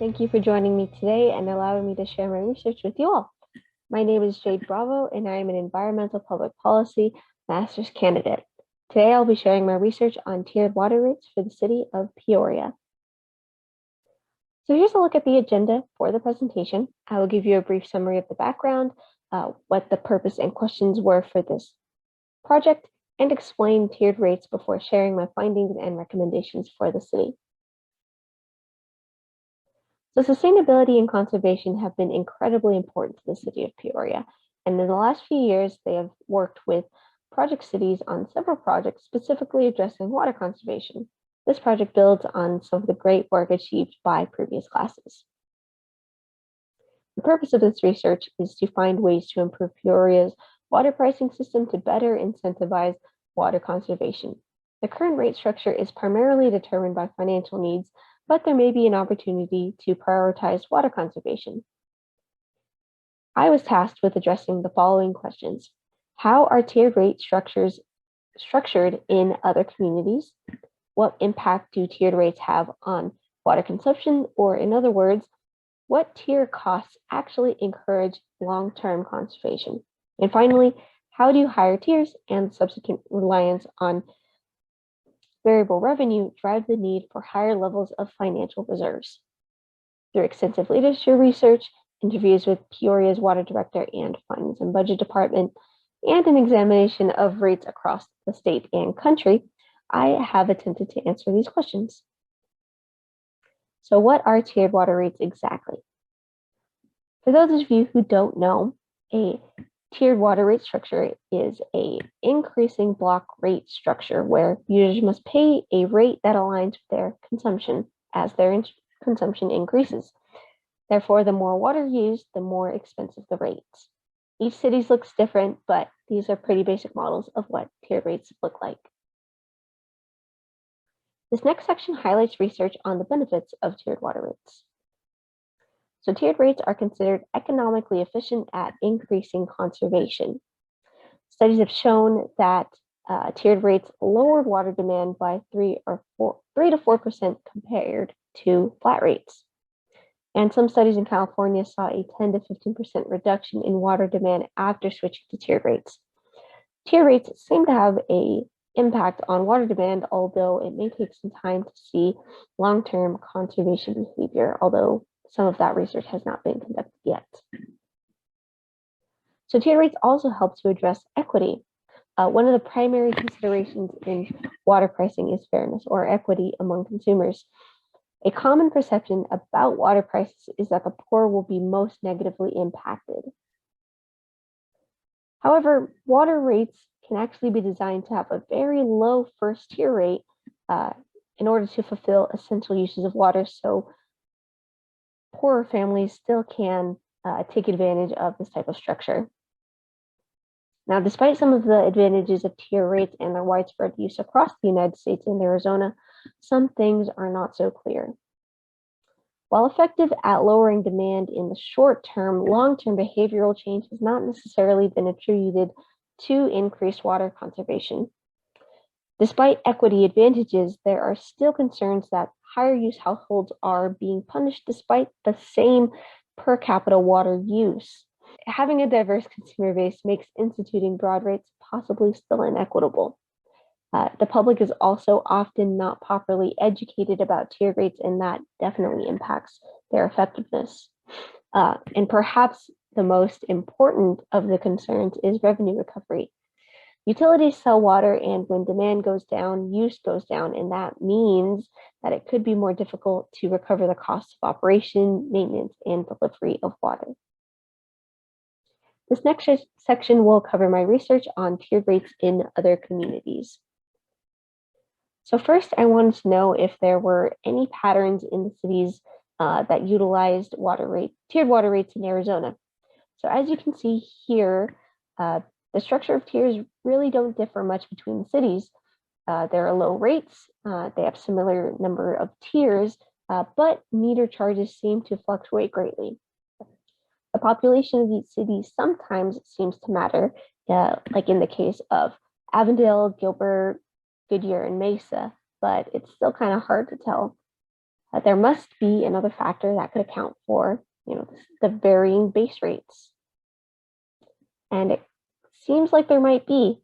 Thank you for joining me today and allowing me to share my research with you all. My name is Jade Bravo, and I am an environmental public policy master's candidate. Today, I'll be sharing my research on tiered water rates for the city of Peoria. So here's a look at the agenda for the presentation. I will give you a brief summary of the background, what the purpose and questions were for this project, and explain tiered rates before sharing my findings and recommendations for the city. So sustainability and conservation have been incredibly important to the city of Peoria. And in the last few years, they have worked with Project Cities on several projects specifically addressing water conservation. This project builds on some of the great work achieved by previous classes. The purpose of this research is to find ways to improve Peoria's water pricing system to better incentivize water conservation. The current rate structure is primarily determined by financial needs, but there may be an opportunity to prioritize water conservation. I was tasked with addressing the following questions. How are tiered rate structures structured in other communities? What impact do tiered rates have on water consumption? Or in other words, what tier costs actually encourage long-term conservation? And finally, how do higher tiers and subsequent reliance on variable revenue drive the need for higher levels of financial reserves? Through extensive literature research, interviews with Peoria's water director and finance and budget department, and an examination of rates across the state and country, I have attempted to answer these questions. So what are tiered water rates exactly? For those of you who don't know, a tiered water rate structure is an increasing block rate structure where users must pay a rate that aligns with their consumption as their consumption increases. Therefore, the more water used, the more expensive the rates. Each city looks different, but these are pretty basic models of what tiered rates look like. This next section highlights research on the benefits of tiered water rates. So tiered rates are considered economically efficient at increasing conservation. Studies have shown that tiered rates lowered water demand by 3 to 4% compared to flat rates. And some studies in California saw a 10 to 15% reduction in water demand after switching to tiered rates. Tier rates seem to have an impact on water demand, although it may take some time to see long-term conservation behavior, although some of that research has not been conducted yet. So tier rates also help to address equity. One of the primary considerations in water pricing is fairness or equity among consumers. A common perception about water prices is that the poor will be most negatively impacted. However, water rates can actually be designed to have a very low first tier rate in order to fulfill essential uses of water, so poorer families still can take advantage of this type of structure. Now, despite some of the advantages of tier rates and their widespread use across the United States and Arizona, some things are not so clear. While effective at lowering demand in the short term, long-term behavioral change has not necessarily been attributed to increased water conservation. Despite equity advantages, there are still concerns that higher use households are being punished despite the same per capita water use. Having a diverse consumer base makes instituting broad rates possibly still inequitable. The public is also often not properly educated about tiered rates, and that definitely impacts their effectiveness. And perhaps the most important of the concerns is revenue recovery. Utilities sell water, and when demand goes down, use goes down, and that means that it could be more difficult to recover the costs of operation, maintenance, and delivery of water. This next section will cover my research on tiered rates in other communities. So first, I wanted to know if there were any patterns in the cities that utilized tiered water rates in Arizona. So as you can see here, the structure of tiers really don't differ much between the cities. There are low rates, they have similar number of tiers, but meter charges seem to fluctuate greatly. The population of these cities sometimes seems to matter, like in the case of Avondale, Gilbert, Goodyear, and Mesa, but it's still kind of hard to tell. There must be another factor that could account for, the varying base rates. And it seems like there might be.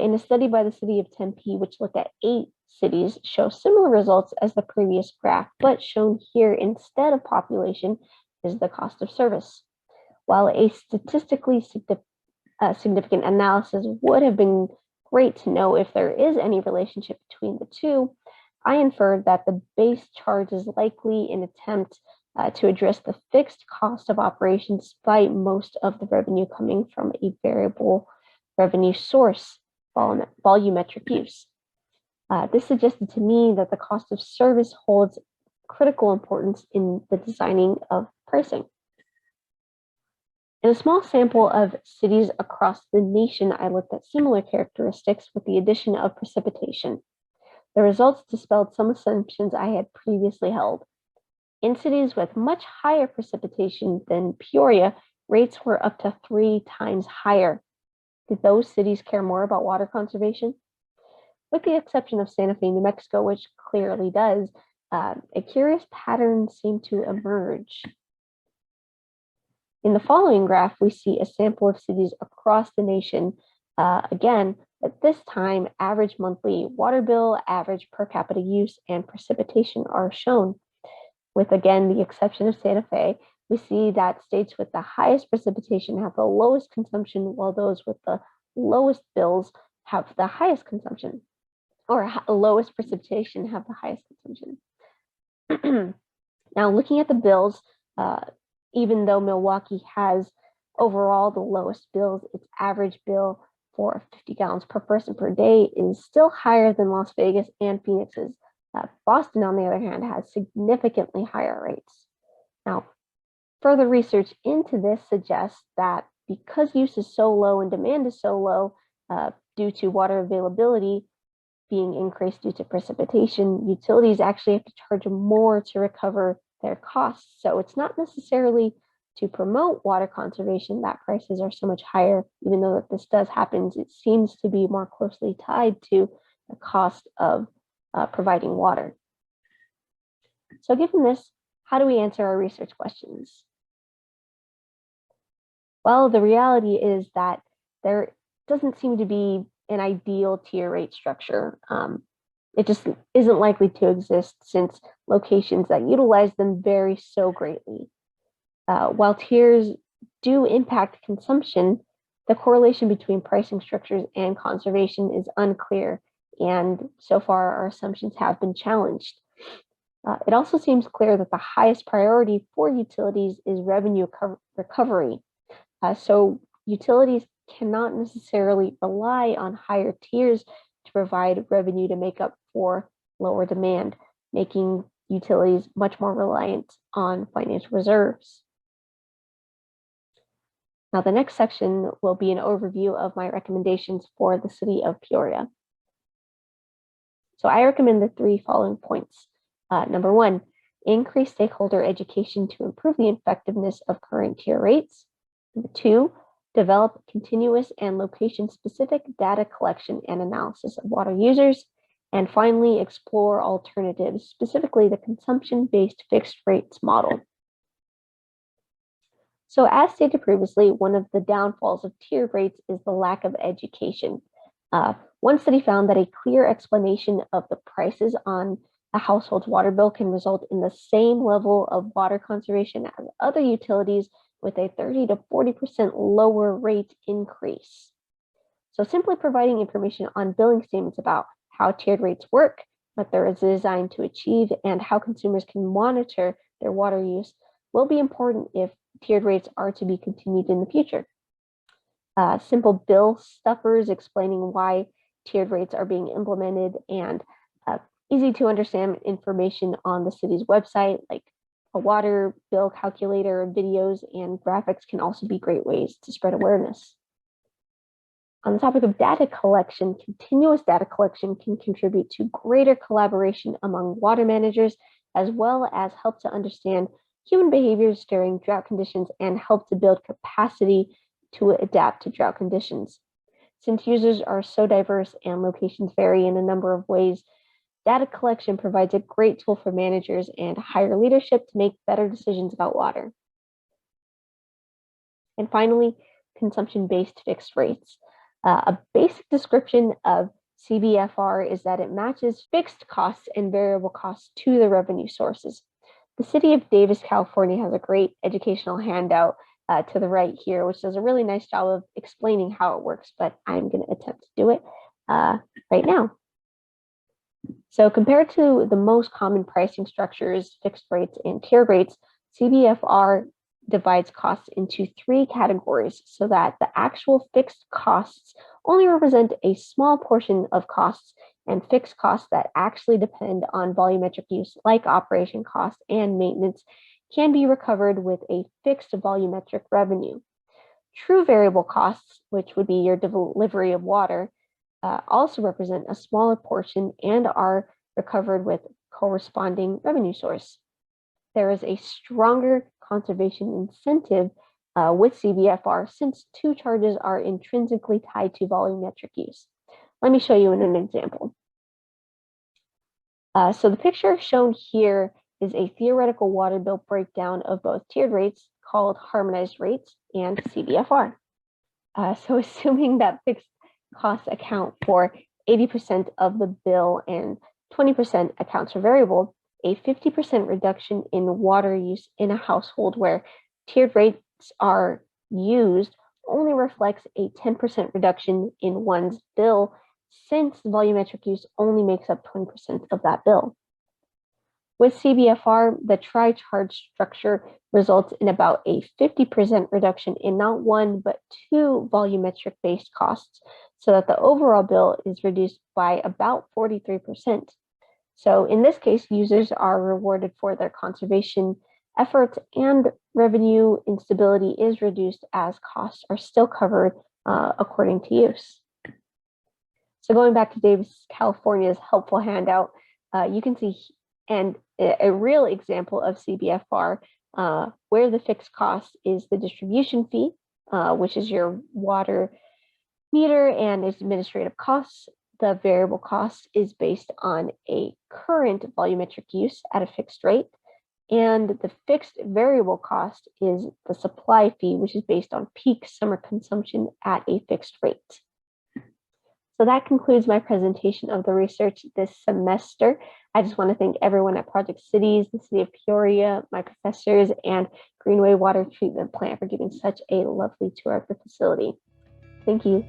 In a study by the city of Tempe, which looked at 8 cities, show similar results as the previous graph, but shown here instead of population is the cost of service. While a statistically significant analysis would have been great to know if there is any relationship between the two, I inferred that the base charge is likely an attempt to address the fixed cost of operation despite most of the revenue coming from a variable revenue source, volumetric use. This suggested to me that the cost of service holds critical importance in the designing of pricing. In a small sample of cities across the nation, I looked at similar characteristics with the addition of precipitation. The results dispelled some assumptions I had previously held. In cities with much higher precipitation than Peoria, rates were up to 3 times higher. Did those cities care more about water conservation? With the exception of Santa Fe, New Mexico, which clearly does, a curious pattern seemed to emerge. In the following graph, we see a sample of cities across the nation. Again, at this time, average monthly water bill, average per capita use, and precipitation are shown. With, again, the exception of Santa Fe, we see that states with the highest precipitation have the lowest consumption, while those with the lowest bills have the highest consumption, or lowest precipitation have the highest consumption. Now, looking at the bills, even though Milwaukee has overall the lowest bills, its average bill for 50 gallons per person per day is still higher than Las Vegas and Phoenix's. Boston, on the other hand, has significantly higher rates. Now, further research into this suggests that because use is so low and demand is so low due to water availability being increased due to precipitation, utilities actually have to charge more to recover their costs. So it's not necessarily to promote water conservation that prices are so much higher, even though that this does happen. It seems to be more closely tied to the cost of providing water. So given this, how do we answer our research questions? Well, the reality is that there doesn't seem to be an ideal tier rate structure. It just isn't likely to exist since locations that utilize them vary so greatly. While tiers do impact consumption, the correlation between pricing structures and conservation is unclear, and so far our assumptions have been challenged. It also seems clear that the highest priority for utilities is revenue recovery. So utilities cannot necessarily rely on higher tiers to provide revenue to make up for lower demand, making utilities much more reliant on financial reserves. Now, the next section will be an overview of my recommendations for the city of Peoria. So I recommend the 3 following points. Number 1, increase stakeholder education to improve the effectiveness of current tier rates. Number 2, develop continuous and location-specific data collection and analysis of water users. And finally, explore alternatives, specifically the consumption-based fixed rates model. So as stated previously, one of the downfalls of tiered rates is the lack of education. One study found that a clear explanation of the prices on a household's water bill can result in the same level of water conservation as other utilities with a 30 to 40% lower rate increase. So simply providing information on billing statements about how tiered rates work, what they're designed to achieve, and how consumers can monitor their water use will be important if tiered rates are to be continued in the future. Simple bill stuffers explaining why tiered rates are being implemented, and easy to understand information on the city's website, like a water bill calculator, videos, and graphics can also be great ways to spread awareness. On the topic of data collection, continuous data collection can contribute to greater collaboration among water managers, as well as help to understand human behaviors during drought conditions and help to build capacity to adapt to drought conditions. Since users are so diverse and locations vary in a number of ways, Data collection provides a great tool for managers and higher leadership to make better decisions about water. And finally, consumption-based fixed rates. A basic description of CBFR is that it matches fixed costs and variable costs to the revenue sources. The city of Davis, California has a great educational handout to the right here, which does a really nice job of explaining how it works, but I'm going to attempt to do it right now. So compared to the most common pricing structures, fixed rates and tiered rates, CBFR divides costs into three categories so that the actual fixed costs only represent a small portion of costs, and fixed costs that actually depend on volumetric use, like operation costs and maintenance, can be recovered with a fixed volumetric revenue. True variable costs, which would be your delivery of water, also represent a smaller portion and are recovered with corresponding revenue source. There is a stronger conservation incentive with CBFR since two charges are intrinsically tied to volumetric use. Let me show you in an example. So the picture shown here is a theoretical water bill breakdown of both tiered rates called harmonized rates and CBFR. So assuming that fixed costs account for 80% of the bill and 20% accounts for variable, a 50% reduction in water use in a household where tiered rates are used only reflects a 10% reduction in one's bill, since volumetric use only makes up 20% of that bill. With CBFR, the tri-charge structure results in about a 50% reduction in not one, but two volumetric-based costs, so that the overall bill is reduced by about 43%. So in this case, users are rewarded for their conservation efforts, and revenue instability is reduced as costs are still covered according to use. So going back to Davis, California's helpful handout, you can see a real example of CBFR where the fixed cost is the distribution fee, which is your water meter and its administrative costs. The variable cost is based on a current volumetric use at a fixed rate, and the fixed variable cost is the supply fee, which is based on peak summer consumption at a fixed rate. So that concludes my presentation of the research this semester. I just want to thank everyone at Project Cities, the City of Peoria, my professors, and Greenway Water Treatment Plant for giving such a lovely tour of the facility. Thank you.